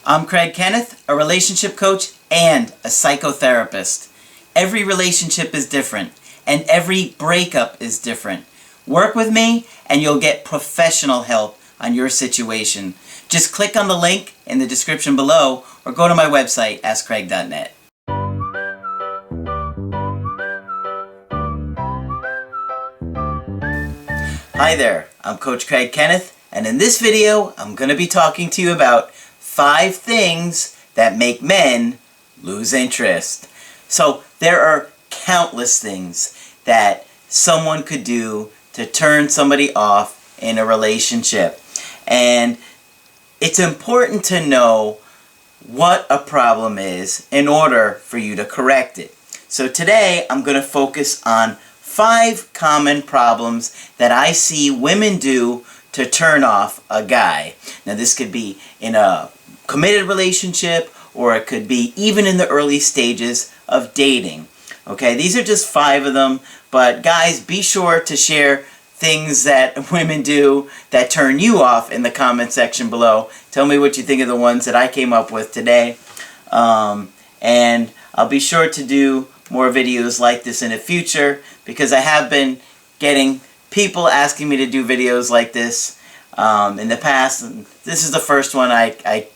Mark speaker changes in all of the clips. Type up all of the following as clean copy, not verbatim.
Speaker 1: I'm Kenneth, a relationship coach and a psychotherapist. Every relationship is different, and every breakup is different. Work with me, and you'll get professional help on your situation. Just click on the link in the description below, or go to my website, askcraig.net. Hi there, I'm Coach Craig Kenneth, and in this video, I'm going to be talking to you about 5 things that make men lose interest. So there are countless things that someone could do to turn somebody off in a relationship. And it's important to know what a problem is in order for you to correct it. So today I'm going to focus on 5 common problems that I see women do to turn off a guy. Now this could be in a committed relationship, or it could be even in the early stages of dating. Okay, these are just 5 of them, but guys, be sure to share things that women do that turn you off in the comment section below. Tell me what you think of the ones that I came up with today. And I'll be sure to do more videos like this in the future, because I have been getting people asking me to do videos like this in the past. And this is the first one I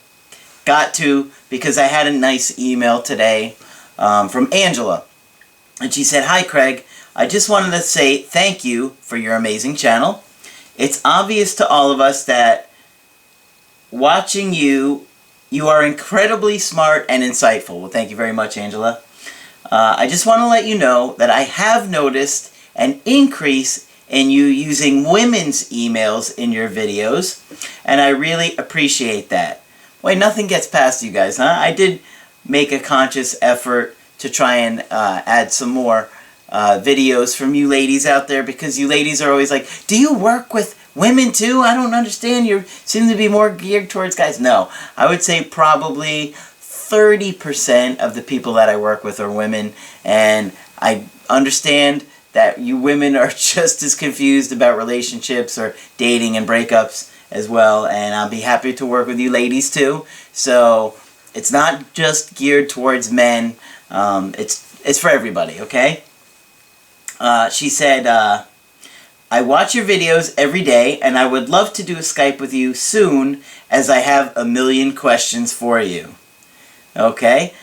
Speaker 1: got to because I had a nice email today from Angela. And she said, "Hi Craig, I just wanted to say thank you for your amazing channel. It's obvious to all of us that watching you are incredibly smart and insightful." Well, thank you very much, Angela. I just want to let you know that I have noticed an increase in you using women's emails in your videos, and I really appreciate that. Wait, nothing gets past you guys, huh? I did make a conscious effort to try and add some more videos from you ladies out there, because you ladies are always like, "Do you work with women too? I don't understand. You seem to be more geared towards guys." No, I would say probably 30% of the people that I work with are women, and I understand that you women are just as confused about relationships or dating and breakups as well, and I'll be happy to work with you ladies too. So it's not just geared towards men, it's for everybody, okay? She said, "I watch your videos every day, and I would love to do a Skype with you soon, as I have a million questions for you." Okay.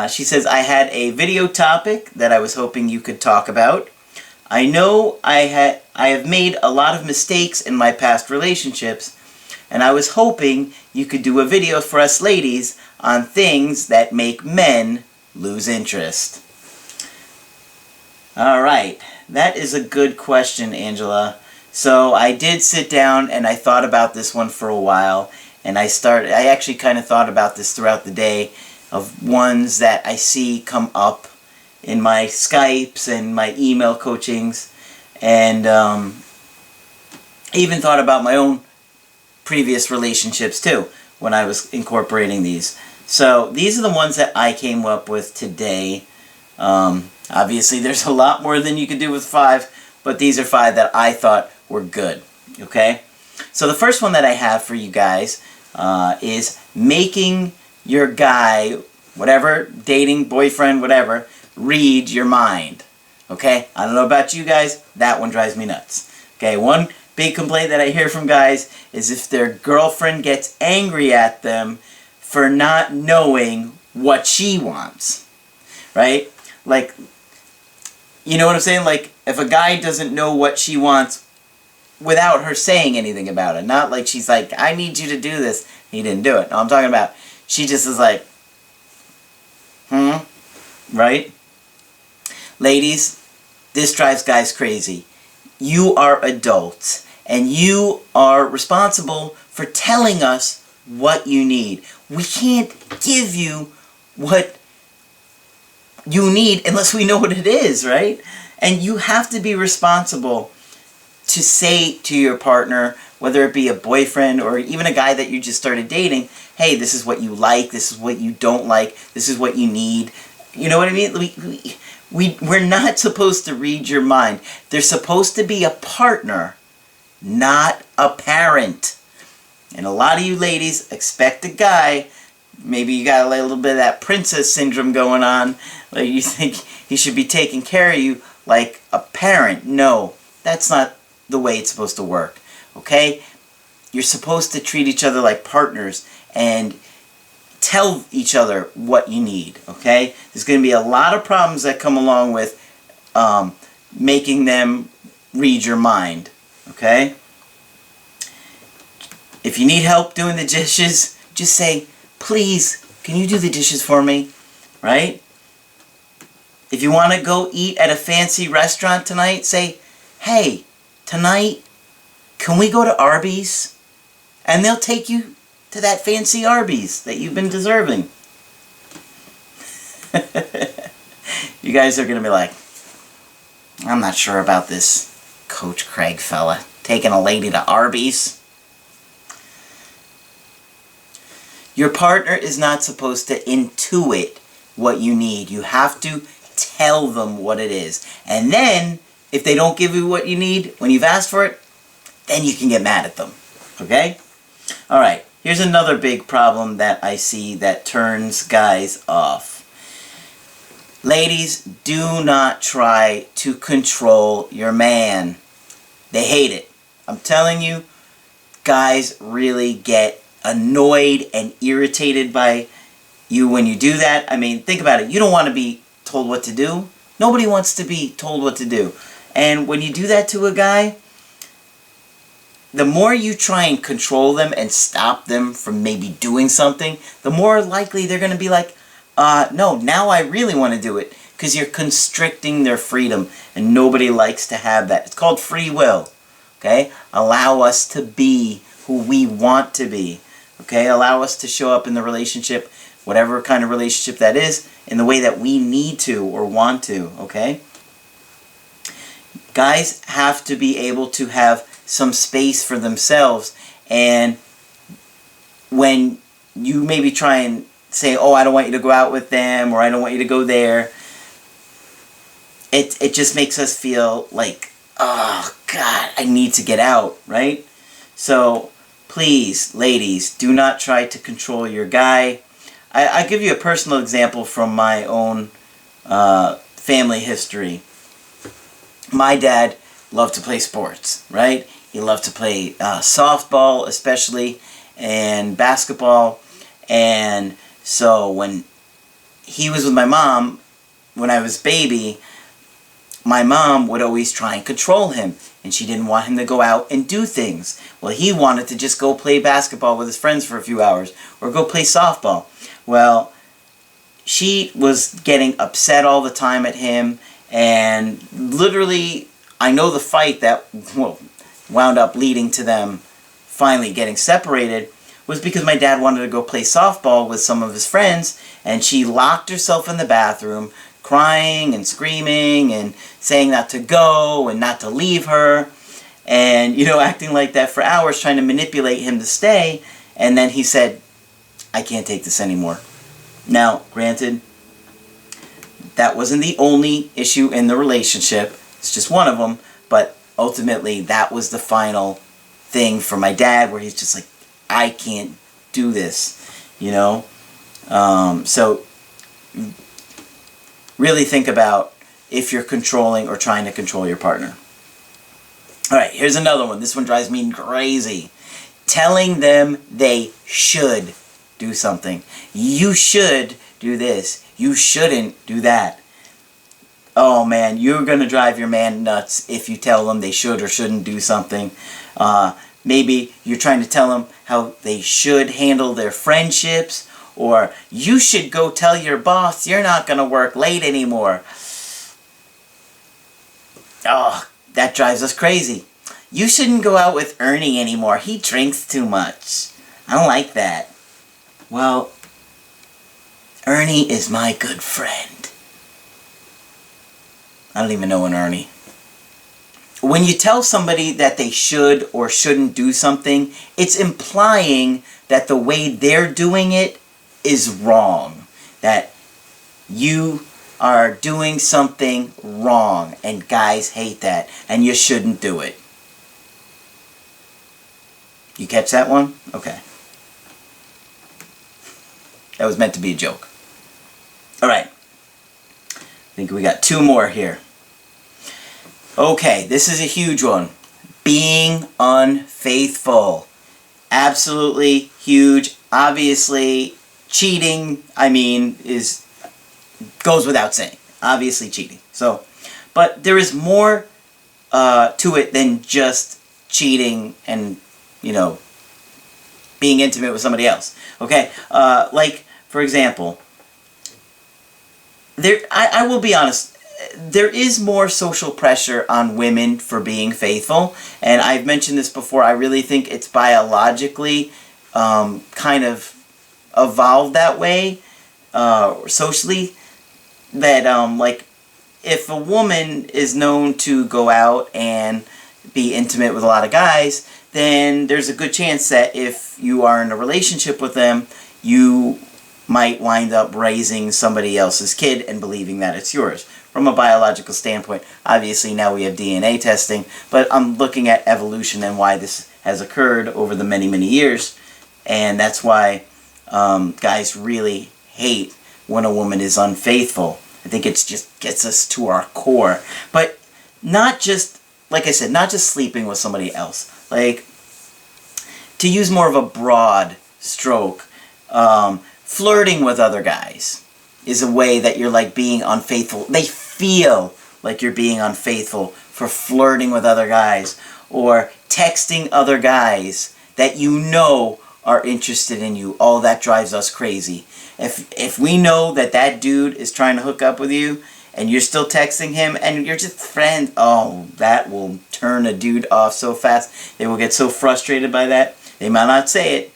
Speaker 1: She says, "I had a video topic that I was hoping you could talk about. I know I have made a lot of mistakes in my past relationships, and I was hoping you could do a video for us ladies on things that make men lose interest." Alright, that is a good question, Angela. So I did sit down and I thought about this one for a while, and I actually kind of thought about this throughout the day, of ones that I see come up in my Skypes and my email coachings, and even thought about my own previous relationships too when I was incorporating these. So these are the ones that I came up with today. Obviously there's a lot more than you could do with 5, but these are 5 that I thought were good. Okay? So the first one that I have for you guys is making your guy, whatever, dating, boyfriend, whatever, read your mind. Okay? I don't know about you guys, that one drives me nuts. Okay, one big complaint that I hear from guys is if their girlfriend gets angry at them for not knowing what she wants. Right? Like, you know what I'm saying? Like, if a guy doesn't know what she wants without her saying anything about it. Not like she's like, "I need you to do this." He didn't do it. No, I'm talking about she just is like, right? Ladies, this drives guys crazy. You are adults, and you are responsible for telling us what you need. We can't give you what you need unless we know what it is, right? And you have to be responsible to say to your partner, whether it be a boyfriend or even a guy that you just started dating, "Hey, this is what you like, this is what you don't like, this is what you need." You know what I mean? We're not supposed to read your mind. They're supposed to be a partner, not a parent. And a lot of you ladies expect a guy Maybe you got a little bit of that princess syndrome going on. Like you think he should be taking care of you like a parent. No, that's not the way it's supposed to work. Okay? You're supposed to treat each other like partners and tell each other what you need. Okay? There's going to be a lot of problems that come along with making them read your mind. Okay? If you need help doing the dishes, just say, please, can you do the dishes for me? Right? If you want to go eat at a fancy restaurant tonight, say, hey, tonight, can we go to Arby's? And they'll take you to that fancy Arby's that you've been deserving. You guys are going to be like, I'm not sure about this Coach Craig fella taking a lady to Arby's. Your partner is not supposed to intuit what you need. You have to tell them what it is. And then, if they don't give you what you need when you've asked for it, then you can get mad at them. Okay? Alright, here's another big problem that I see that turns guys off. Ladies, do not try to control your man. They hate it. I'm telling you, guys really get annoyed and irritated by you when you do that. I mean, think about it. You don't want to be told what to do. Nobody wants to be told what to do. And when you do that to a guy, the more you try and control them and stop them from maybe doing something, the more likely they're going to be like, no, now I really want to do it. Because you're constricting their freedom. And nobody likes to have that. It's called free will. Okay? Allow us to be who we want to be. Okay? Allow us to show up in the relationship, whatever kind of relationship that is, in the way that we need to or want to. Okay? Guys have to be able to have some space for themselves. And when you maybe try and say, oh, I don't want you to go out with them, or I don't want you to go there, it just makes us feel like, oh, God, I need to get out, right? So, please, ladies, do not try to control your guy. I give you a personal example from my own family history. My dad loved to play sports, right? He loved to play softball, especially, and basketball. And so when he was with my mom, when I was baby, my mom would always try and control him. And she didn't want him to go out and do things. Well, he wanted to just go play basketball with his friends for a few hours, or go play softball. Well, she was getting upset all the time at him, and literally, I know the fight that wound up leading to them finally getting separated was because my dad wanted to go play softball with some of his friends, and she locked herself in the bathroom, crying and screaming and saying not to go and not to leave her, and, acting like that for hours, trying to manipulate him to stay. And then he said, I can't take this anymore. Now, granted, that wasn't the only issue in the relationship. It's just one of them. But ultimately, that was the final thing for my dad, where he's just like, I can't do this, So, really think about if you're controlling or trying to control your partner. Alright, here's another one. This one drives me crazy. Telling them they should do something. You should do this. You shouldn't do that. Oh man, you're going to drive your man nuts if you tell them they should or shouldn't do something. Maybe you're trying to tell them how they should handle their friendships, or you should go tell your boss you're not going to work late anymore. Oh, that drives us crazy. You shouldn't go out with Ernie anymore. He drinks too much. I don't like that. Well, Ernie is my good friend. I don't even know an Ernie. When you tell somebody that they should or shouldn't do something, it's implying that the way they're doing it is wrong. That you are doing something wrong, and guys hate that, and you shouldn't do it. You catch that one? Okay. That was meant to be a joke. Alright. I think we got 2 more here. Okay, this is a huge one. Being unfaithful. Absolutely huge. Obviously, cheating, goes without saying. Obviously cheating. But there is more to it than just cheating and, being intimate with somebody else. Okay? Like, for example, I will be honest, there is more social pressure on women for being faithful, and I've mentioned this before. I really think it's biologically kind of evolved that way, socially, that like if a woman is known to go out and be intimate with a lot of guys, then there's a good chance that if you are in a relationship with them, you might wind up raising somebody else's kid and believing that it's yours. From a biological standpoint, obviously now we have DNA testing, but I'm looking at evolution and why this has occurred over the many, many years, and that's why guys really hate when a woman is unfaithful. I think it just gets us to our core. But not just, like I said, not just sleeping with somebody else. Like, to use more of a broad stroke, flirting with other guys is a way that you're like being unfaithful. They feel like you're being unfaithful for flirting with other guys, or texting other guys that you know are interested in you. Oh, that drives us crazy. If we know that that dude is trying to hook up with you and you're still texting him and you're just friends, oh, that will turn a dude off so fast. They will get so frustrated by that. They might not say it,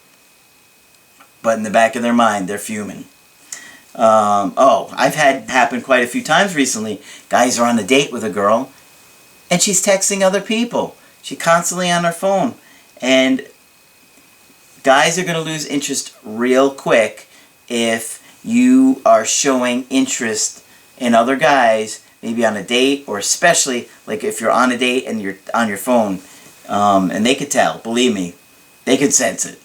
Speaker 1: but in the back of their mind, they're fuming. I've had happen quite a few times recently. Guys are on a date with a girl, and she's texting other people. She's constantly on her phone. And guys are going to lose interest real quick if you are showing interest in other guys, maybe on a date, or especially like if you're on a date and you're on your phone. And they could tell, believe me, they could sense it.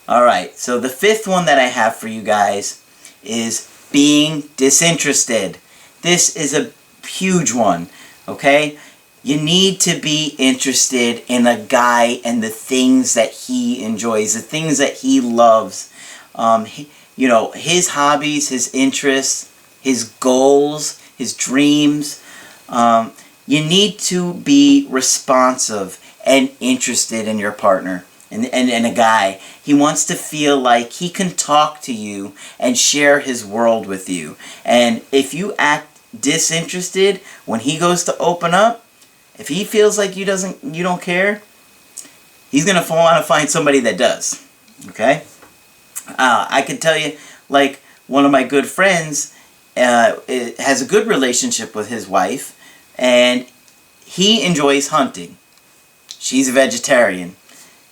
Speaker 1: Alright, so the 5th one that I have for you guys is being disinterested. This is a huge one, okay? You need to be interested in a guy and the things that he enjoys, the things that he loves. His hobbies, his interests, his goals, his dreams. You need to be responsive and interested in your partner. And a guy, he wants to feel like he can talk to you and share his world with you. And if you act disinterested when he goes to open up, if he feels like you don't care, he's going to want to find somebody that does. Okay? I can tell you, like, one of my good friends has a good relationship with his wife, and he enjoys hunting. She's a vegetarian.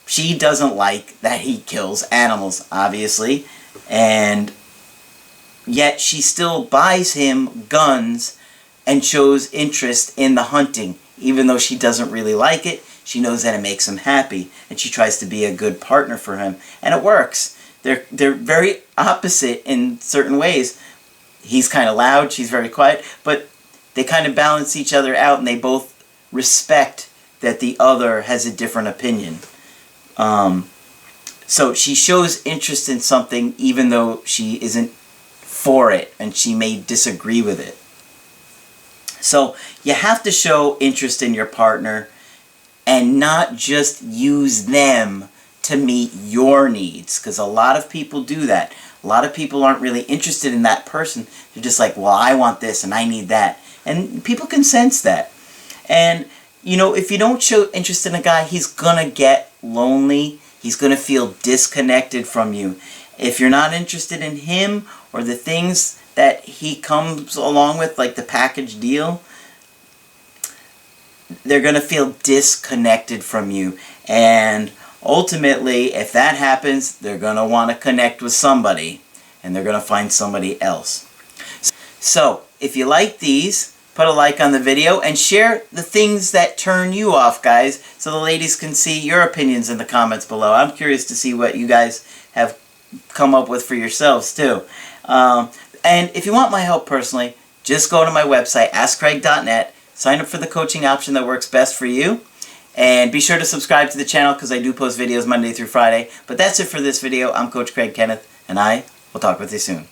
Speaker 1: She doesn't like that he kills animals, obviously, and yet she still buys him guns and shows interest in the hunting. Even though she doesn't really like it, she knows that it makes him happy, and she tries to be a good partner for him, and it works. They're very opposite in certain ways. He's kind of loud, she's very quiet, but they kind of balance each other out, and they both respect that the other has a different opinion. So she shows interest in something even though she isn't for it, and she may disagree with it. So you have to show interest in your partner and not just use them to meet your needs, because a lot of people do that. A lot of people aren't really interested in that person. They're just like, well, I want this and I need that. And people can sense that. And, if you don't show interest in a guy, he's going to get lonely. He's going to feel disconnected from you. If you're not interested in him or the things that he comes along with, like the package deal, they're going to feel disconnected from you. And ultimately, if that happens, they're going to want to connect with somebody, and they're going to find somebody else. So, if you like these, put a like on the video and share the things that turn you off, guys, so the ladies can see your opinions in the comments below. I'm curious to see what you guys have come up with for yourselves too. And if you want my help personally, just go to my website, askcraig.net, sign up for the coaching option that works best for you, and be sure to subscribe to the channel because I do post videos Monday through Friday. But that's it for this video. I'm Coach Craig Kenneth, and I will talk with you soon.